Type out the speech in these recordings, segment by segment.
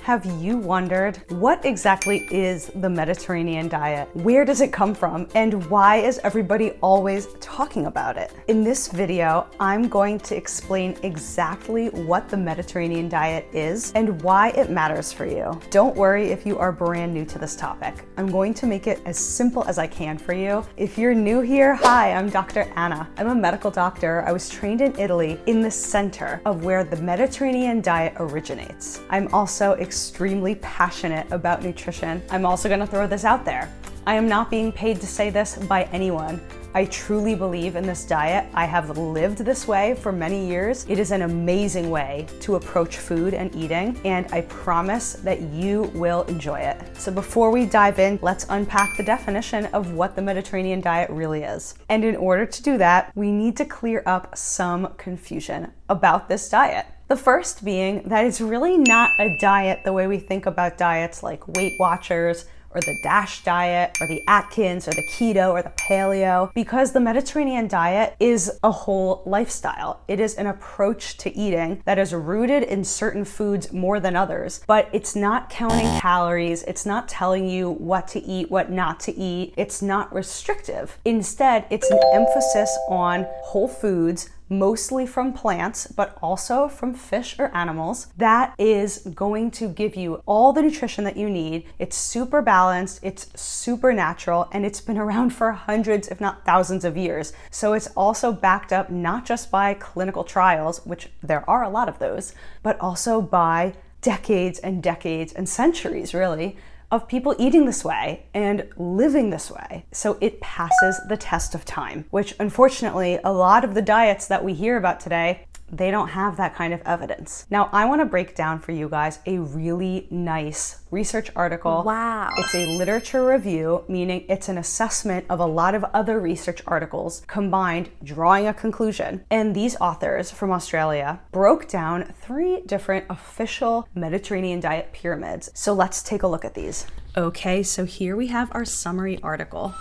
Have you wondered what exactly is the Mediterranean diet? Where does it come from? And why is everybody always talking about it? In this video, I'm going to explain exactly what the Mediterranean diet is and why it matters for you. Don't worry if you are brand new to this topic. I'm going to make it as simple as I can for you. If you're new here, hi, I'm Dr. Anna. I'm a medical doctor. I was trained in Italy in the center of where the Mediterranean diet originates. I'm also extremely passionate about nutrition. I'm also gonna throw this out there. I am not being paid to say this by anyone. I truly believe in this diet. I have lived this way for many years. It is an amazing way to approach food and eating, and I promise that you will enjoy it. So before we dive in, let's unpack the definition of what the Mediterranean diet really is. And in order to do that, we need to clear up some confusion about this diet. The first being that it's really not a diet the way we think about diets like Weight Watchers or the DASH diet or the Atkins or the keto or the paleo, because the Mediterranean diet is a whole lifestyle. It is an approach to eating that is rooted in certain foods more than others, but it's not counting calories. It's not telling you what to eat, what not to eat. It's not restrictive. Instead, it's an emphasis on whole foods, mostly from plants, but also from fish or animals, that is going to give you all the nutrition that you need. It's super balanced, it's super natural, and it's been around for hundreds, if not thousands of years. So it's also backed up not just by clinical trials, which there are a lot of those, but also by decades and decades and centuries, really, of people eating this way and living this way. So it passes the test of time, which unfortunately, a lot of the diets that we hear about today, they don't have that kind of evidence. Now, I want to break down for you guys a really nice research article. Wow. It's a literature review, meaning it's an assessment of a lot of other research articles combined, drawing a conclusion. And these authors from Australia broke down 3 different official Mediterranean diet pyramids. So let's take a look at these. Okay, so here we have our summary article,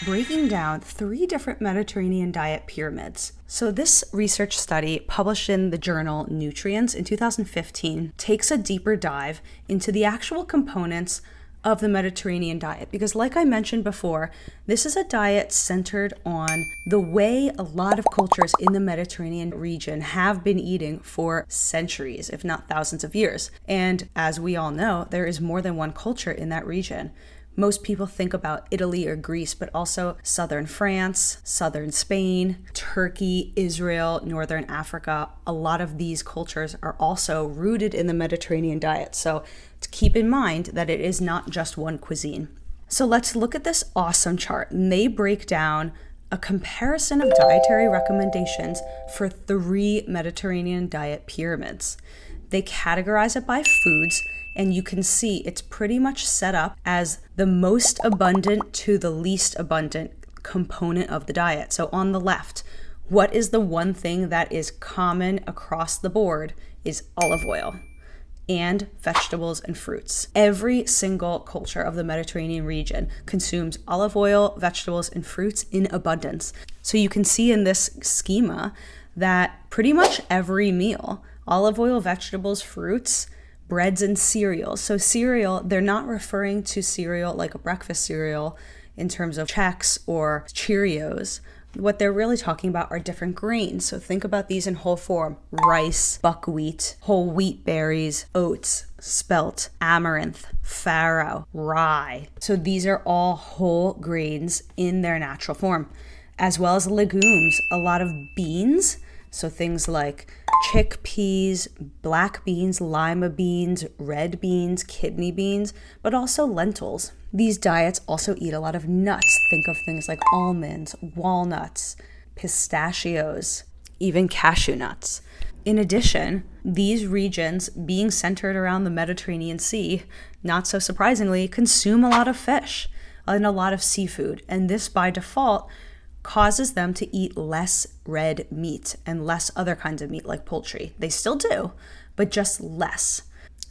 breaking down 3 different Mediterranean diet pyramids. So this research study, published in the journal Nutrients in 2015, takes a deeper dive into the actual components of the Mediterranean diet. Because like I mentioned before, this is a diet centered on the way a lot of cultures in the Mediterranean region have been eating for centuries, if not thousands of years. And as we all know, there is more than one culture in that region. Most people think about Italy or Greece, but also southern France, southern Spain, Turkey, Israel, northern Africa. A lot of these cultures are also rooted in the Mediterranean diet. So to keep in mind that it is not just one cuisine. So let's look at this awesome chart. And they break down a comparison of dietary recommendations for 3 Mediterranean diet pyramids. They categorize it by foods, and you can see it's pretty much set up as the most abundant to the least abundant component of the diet. So on the left, what is the one thing that is common across the board is olive oil and vegetables and fruits. Every single culture of the Mediterranean region consumes olive oil, vegetables, and fruits in abundance. So you can see in this schema that pretty much every meal, olive oil, vegetables, fruits, breads, and cereals. So cereal, they're not referring to cereal like a breakfast cereal in terms of Chex or Cheerios. What they're really talking about are different grains. So think about these in whole form: rice, buckwheat, whole wheat berries, oats, spelt, amaranth, farro, rye. So these are all whole grains in their natural form, as well as legumes, a lot of beans. So things like chickpeas, black beans, lima beans, red beans, kidney beans, but also lentils. These diets also eat a lot of nuts. Think of things like almonds, walnuts, pistachios, even cashew nuts. In addition, these regions, being centered around the Mediterranean Sea, not so surprisingly, consume a lot of fish and a lot of seafood. And this by default causes them to eat less red meat and less other kinds of meat like poultry. They still do, but just less.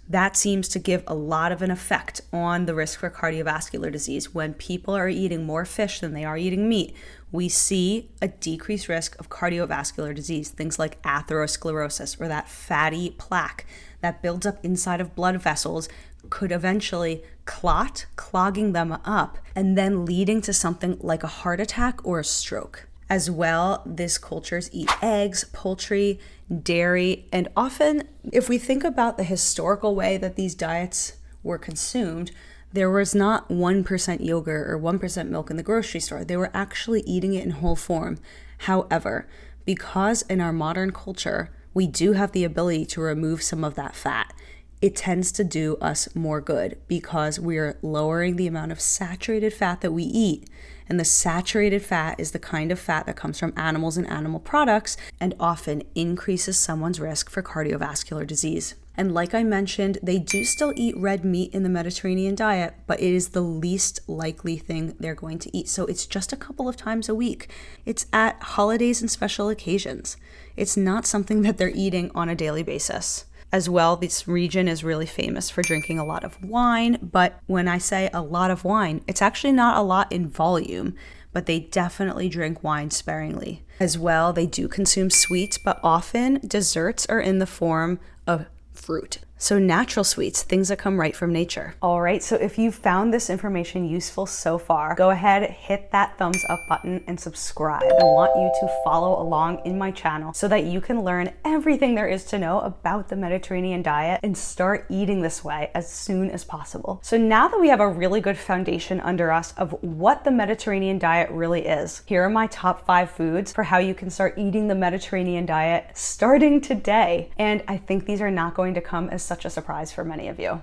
That seems to give a lot of an effect on the risk for cardiovascular disease. When people are eating more fish than they are eating meat, we see a decreased risk of cardiovascular disease, things like atherosclerosis, or that fatty plaque that builds up inside of blood vessels could eventually clot, clogging them up, and then leading to something like a heart attack or a stroke. As well, these cultures eat eggs, poultry, dairy, and often, if we think about the historical way that these diets were consumed, there was not 1% yogurt or 1% milk in the grocery store. They were actually eating it in whole form. However, because in our modern culture, we do have the ability to remove some of that fat, it tends to do us more good because we're lowering the amount of saturated fat that we eat. And the saturated fat is the kind of fat that comes from animals and animal products and often increases someone's risk for cardiovascular disease. And like I mentioned, they do still eat red meat in the Mediterranean diet, but it is the least likely thing they're going to eat. So it's just a couple of times a week. It's at holidays and special occasions. It's not something that they're eating on a daily basis. As well, this region is really famous for drinking a lot of wine, but when I say a lot of wine, it's actually not a lot in volume, but they definitely drink wine sparingly. As well, they do consume sweets, but often desserts are in the form of fruit. So natural sweets, things that come right from nature. All right, so if you found this information useful so far, go ahead, hit that thumbs up button and subscribe. I want you to follow along in my channel so that you can learn everything there is to know about the Mediterranean diet and start eating this way as soon as possible. So now that we have a really good foundation under us of what the Mediterranean diet really is, here are my top 5 foods for how you can start eating the Mediterranean diet starting today. And I think these are not going to come as such a surprise for many of you.